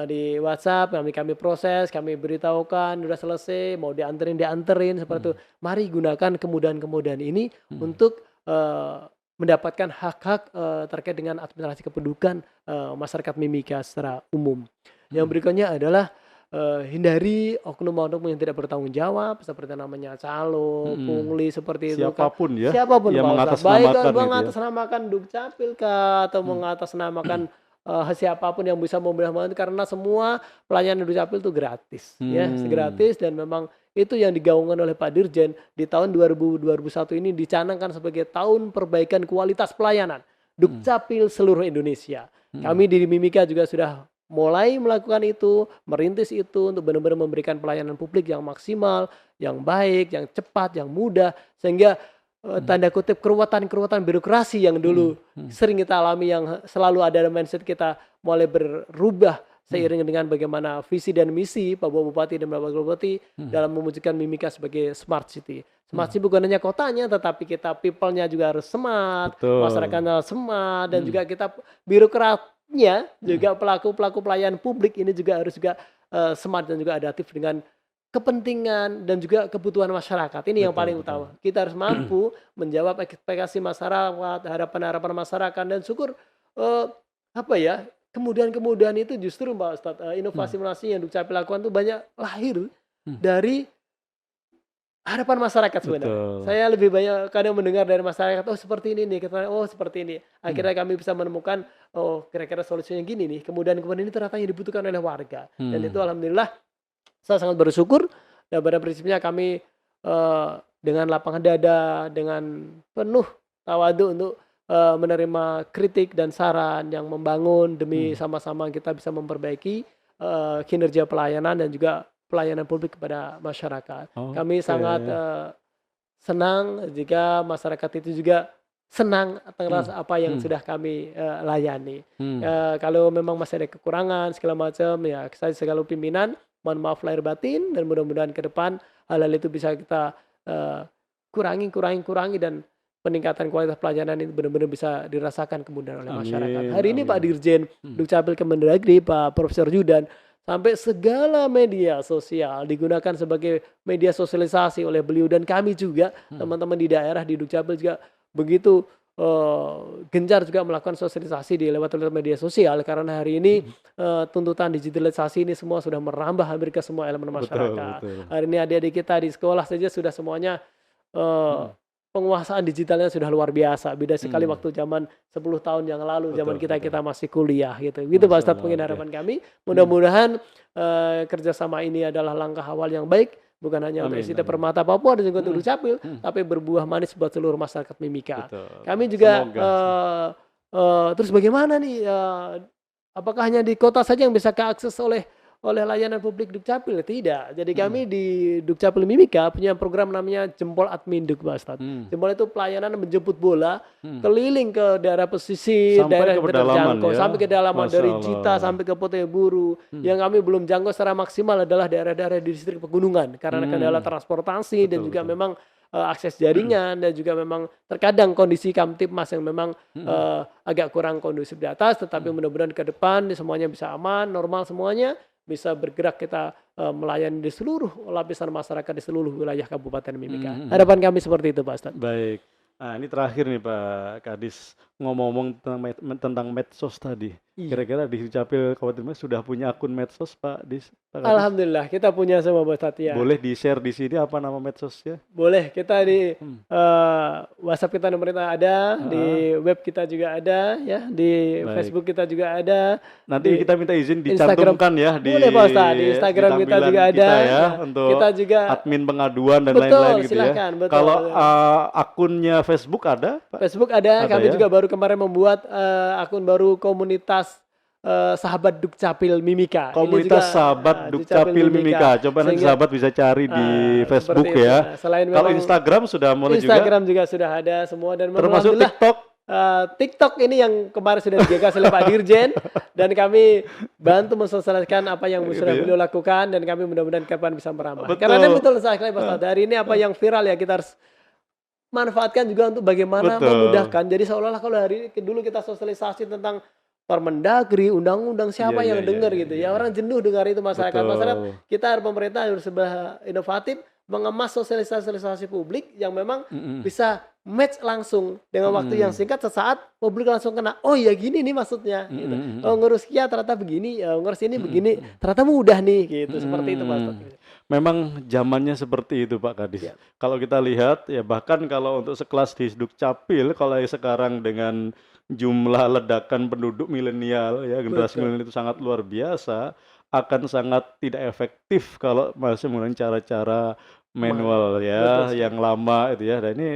di WhatsApp, kami proses, kami beritahukan sudah selesai, mau dianterin seperti itu. Mari gunakan kemudahan-kemudahan ini untuk mendapatkan hak-hak terkait dengan administrasi kependudukan masyarakat Mimika secara umum. Yang berikutnya adalah hindari oknum-oknum yang tidak bertanggung jawab seperti namanya calo, pungli seperti itu.
Siapapun ya,
siapapun
yang
mengatasnamakan,
mengatasnamakan
Dukcapil kah atau mengatasnamakan siapapun yang bisa membantu, karena semua pelayanan Dukcapil itu gratis ya, gratis, dan memang itu yang digaungkan oleh Pak Dirjen di tahun 2001 ini dicanangkan sebagai tahun perbaikan kualitas pelayanan Dukcapil seluruh Indonesia. Kami di Mimika juga sudah mulai melakukan itu, merintis itu untuk benar-benar memberikan pelayanan publik yang maksimal, yang baik, yang cepat, yang mudah, sehingga tanda kutip keruwetan birokrasi yang dulu sering kita alami, yang selalu ada mindset kita mulai berubah seiring dengan bagaimana visi dan misi Pak Bupati dan Bapak Bupati dalam mewujudkan Mimika sebagai smart city. Smart city bukan hanya kotanya, tetapi kita people-nya juga harus smart, masyarakatnya smart, dan juga kita birokratnya juga pelaku pelayanan publik ini juga harus juga smart dan juga adaptif dengan kepentingan dan juga kebutuhan masyarakat. Ini yang
Betul,
paling
betul.
utama. Kita harus mampu menjawab ekspektasi masyarakat, harapan-harapan masyarakat dan syukur eh, apa ya, kemudahan-kemudahan itu justru Mbak Ustadz,
Hmm,
inovasi-inovasi yang Dukcapil lakukan itu banyak lahir
hmm,
dari harapan masyarakat sebenarnya.
betul.
Saya lebih banyak kadang mendengar dari masyarakat, oh seperti ini nih, oh seperti ini.
Hmm,
Akhirnya kami bisa menemukan, oh kira-kira solusinya gini nih. Kemudian ini ternyata yang dibutuhkan oleh warga. Dan itu
hmm.
alhamdulillah saya sangat bersyukur dan pada prinsipnya kami dengan lapangan dada, dengan penuh tawadu untuk menerima kritik dan saran yang membangun demi
Hmm.
sama-sama kita bisa memperbaiki kinerja pelayanan dan juga pelayanan publik kepada masyarakat. Kami
Oke.
sangat senang jika masyarakat itu juga senang atas
Hmm,
apa yang
hmm,
sudah kami layani.
hmm.
Kalau memang masih ada kekurangan segala macam ya saya selalu pimpinan mohon maaf lahir batin dan mudah-mudahan ke depan hal-hal itu bisa kita eh, kurangi dan peningkatan kualitas pelayanan itu benar-benar bisa dirasakan kemudahan oleh masyarakat.
Amin,
Hari ini Pak
amin.
Dirjen
Hmm,
Dukcapil Kemendagri Pak Profesor Judan sampai segala media sosial digunakan sebagai media sosialisasi oleh beliau dan kami juga
hmm,
teman-teman di daerah di Dukcapil juga begitu gencar juga melakukan sosialisasi di lewat media sosial karena hari ini
hmm.
tuntutan digitalisasi ini semua sudah merambah hampir ke semua elemen
Betul,
masyarakat.
betul.
Hari ini adik-adik kita di sekolah saja sudah semuanya eh,
Hmm,
penguasaan digitalnya sudah luar biasa. Beda sekali
hmm.
waktu zaman 10 tahun yang lalu, zaman
Betul, betul.
kita masih kuliah gitu. Gitu Pak
Masya
Ustadz
Allah,
mungkin
oke.
harapan kami.
Hmm.
Mudah-mudahan kerjasama ini adalah langkah awal yang baik. Bukan hanya untuk
Amin,
SITA
amin.
Permata Papua dan juga untuk
Hmm,
Dukcapil,
hmm.
tapi berbuah manis buat seluruh masyarakat Mimika.
Betul.
Kami juga
Semoga.
terus bagaimana nih? Apakah hanya di kota saja yang bisa keakses oleh layanan publik Dukcapil? Tidak. Jadi
Hmm,
kami di Dukcapil Mimika punya program namanya Jempol Adminduk, Pak Ustadz.
hmm,
Jempol itu pelayanan menjemput bola
hmm.
keliling ke daerah pesisir,
Sampai
daerah
ke
yang tidak
pedalaman
terjangkau,
ya.
sampai ke dalaman
Masya
dari Jita
Allah.
sampai ke Pote Buru.
Hmm,
Yang kami belum jangkau secara maksimal adalah daerah-daerah di distrik pegunungan karena kendala
hmm.
transportasi dan
Betul,
juga
betul.
memang akses jaringan dan juga memang terkadang kondisi Kamtipmas yang memang
Hmm,
agak kurang kondusif di atas, tetapi
hmm,
mudah-mudahan ke depan semuanya bisa aman, normal semuanya, bisa bergerak kita melayani di seluruh lapisan masyarakat di seluruh wilayah Kabupaten
hmm,
Mimika.
hmm, hmm.
Harapan kami seperti itu, Pak Ustadz.
Baik. Nah, ini terakhir nih Pak Kadis, ngomong-ngomong tentang medsos tadi.
Iya.
Kira-kira di Dukcapil Kabupaten Mas sudah punya akun medsos Pak Kadis?
Alhamdulillah kita punya semua, Pak Ustadz ya.
Boleh di-share di sini apa nama medsosnya?
Boleh, kita di
Hmm.
WhatsApp kita pemerintah ada,
Heeh.
di web kita juga ada, ya, di
Baik.
Facebook kita juga ada,
Nanti
di
kita minta izin
Instagram.
dicantumkan ya
Boleh Pak Ustadz, di
di
Instagram kita
tampilan
juga ada,
kita ya
ya.
untuk
Kita juga
admin pengaduan dan
betul,
lain-lain gitu ya.
silahkan, betul.
Kalau akunnya Facebook ada, Pak?
Facebook ada,
Ada
kami
ya?
juga baru kemarin membuat akun baru komunitas sahabat Dukcapil Mimika. Ini
Komunitas
juga,
sahabat Dukcapil Mimika. Coba nanti
Sehingga,
sahabat bisa cari di Facebook
seperti itu.
ya.
Selain
Kalau
memang
Instagram sudah mulai
Instagram juga sudah ada semua dan
termasuk
alhamdulillah
TikTok.
TikTok ini yang kemarin sudah digagas oleh Pak Dirjen dan kami bantu mensosialisasikan apa yang
Gitu
sudah
ya.
beliau lakukan dan kami mudah-mudahan kapan bisa merambah.
Betul.
Karena betul sekali Pak Ustadz, hari ini apa yang viral ya kita harus manfaatkan juga untuk bagaimana
Betul.
memudahkan. Jadi seolah-olah kalau hari ini dulu kita sosialisasi tentang Permendagri, undang-undang siapa
Iya,
yang
iya,
dengar
iya,
gitu.
iya,
Ya
iya.
orang jenuh dengar itu masyarakat. Masyarakat
Betul.
kita pemerintah harus sebuah inovatif mengemas sosialisasi publik yang memang
Mm-mm.
bisa match langsung dengan waktu yang singkat sesaat publik langsung kena. Oh ya gini nih maksudnya gitu.
Mm-mm.
Oh ngurus kia ternyata begini, ngurus ini
Mm-mm.
begini, ternyata mudah nih gitu. Seperti itu Pak Ustadz.
Memang zamannya seperti itu Pak Kadis.
Ya.
Kalau kita lihat ya bahkan kalau untuk sekelas di Dukcapil kalau sekarang dengan jumlah ledakan penduduk milenial ya generasi
Betul.
milenial itu sangat luar biasa, akan sangat tidak efektif kalau masih menggunakan cara-cara manual
Betul
ya
sekali.
yang lama itu ya. Dan ini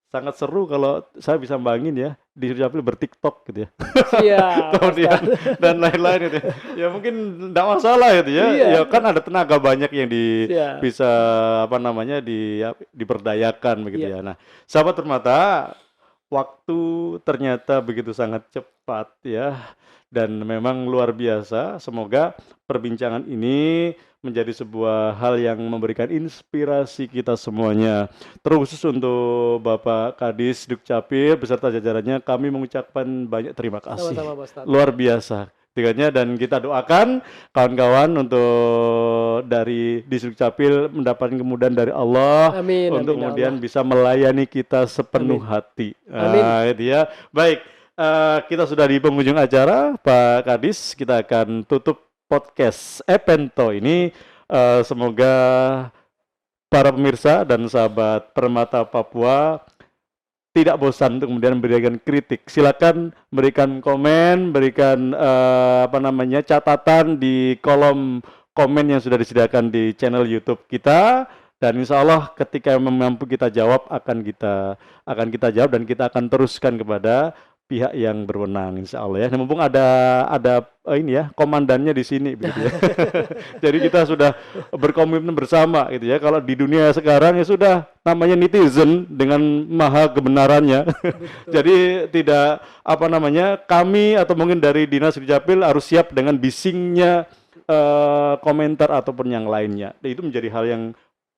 sangat seru kalau saya bisa bayangin ya di Dukcapil berTikTok gitu ya.
Siap.
Kemudian dan lain-lain itu ya. Ya mungkin enggak masalah gitu ya.
Iya.
Ya kan ada tenaga banyak yang
Siap.
bisa apa namanya diberdayakan begitu
Iya.
ya. Nah, sahabat Permata, waktu ternyata begitu sangat cepat ya dan memang luar biasa. Semoga perbincangan ini menjadi sebuah hal yang memberikan inspirasi kita semuanya. Terkhusus untuk Bapak Kadis Dukcapil beserta jajarannya, kami mengucapkan banyak terima kasih.
Sama-sama Pak Ustadz.
Luar biasa. Tiganya, dan kita doakan kawan-kawan untuk dari Distrik Capil mendapatkan kemudahan dari Allah
Amin,
untuk
amin ya
kemudian
Allah.
bisa melayani kita sepenuh
Amin.
hati.
Amin.
Itu ya. Baik, kita sudah di penghujung acara, Pak Kadis. Kita akan tutup podcast Epento ini. Semoga para pemirsa dan sahabat Permata Papua tidak bosan untuk kemudian memberikan kritik. Silakan berikan komen, berikan catatan di kolom komen yang sudah disediakan di channel YouTube kita, dan insya Allah ketika mampu kita jawab akan kita jawab, dan kita akan teruskan kepada pihak yang berwenang, insya Allah ya. Nah, mumpung ada ini ya, komandannya di sini begitu ya. Jadi kita sudah berkomitmen bersama gitu ya. Kalau di dunia sekarang ya sudah namanya netizen dengan maha kebenarannya. Jadi tidak kami atau mungkin dari Dinas Dukcapil harus siap dengan bisingnya komentar ataupun yang lainnya. Itu menjadi hal yang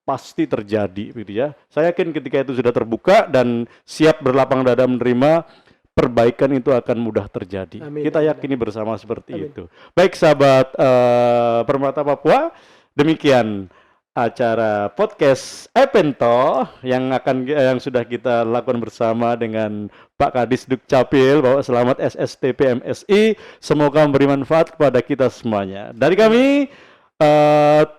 pasti terjadi gitu ya. Saya yakin ketika itu sudah terbuka dan siap berlapang dada menerima, perbaikan itu akan mudah terjadi.
Amin,
Kita
amin,
yakini bersama seperti
amin.
itu. Baik sahabat Permata Papua, demikian acara podcast Epento yang sudah kita lakukan bersama dengan Pak Kadis Dukcapil, Bapak Selamat SSTP MSI. Semoga memberi manfaat kepada kita semuanya. Dari kami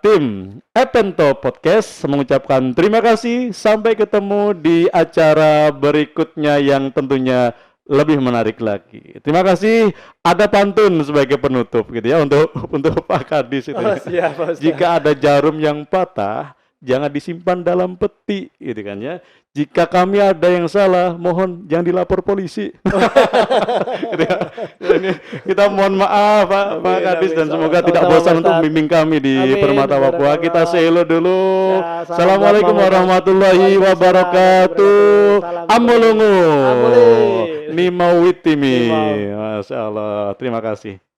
tim Epento Podcast mengucapkan terima kasih. Sampai ketemu di acara berikutnya yang tentunya lebih menarik lagi. Terima kasih. Ada pantun sebagai penutup gitu ya untuk Pak Kadis itu.
Oh, siap, Pak Ustaz.
Jika ada jarum yang patah, jangan disimpan dalam peti gitu kan ya. Jika kami ada yang salah, mohon jangan dilapor polisi. Gitu ya. Ini kita mohon maaf Pak Kadis, dan semoga tidak bosan untuk membimbing kami di Permata Papua. Kita say hello dulu.
Ya,
Assalamualaikum warahmatullahi wabarakatuh. Amulungu. Nimau Witimi. Masya Allah. Terima kasih.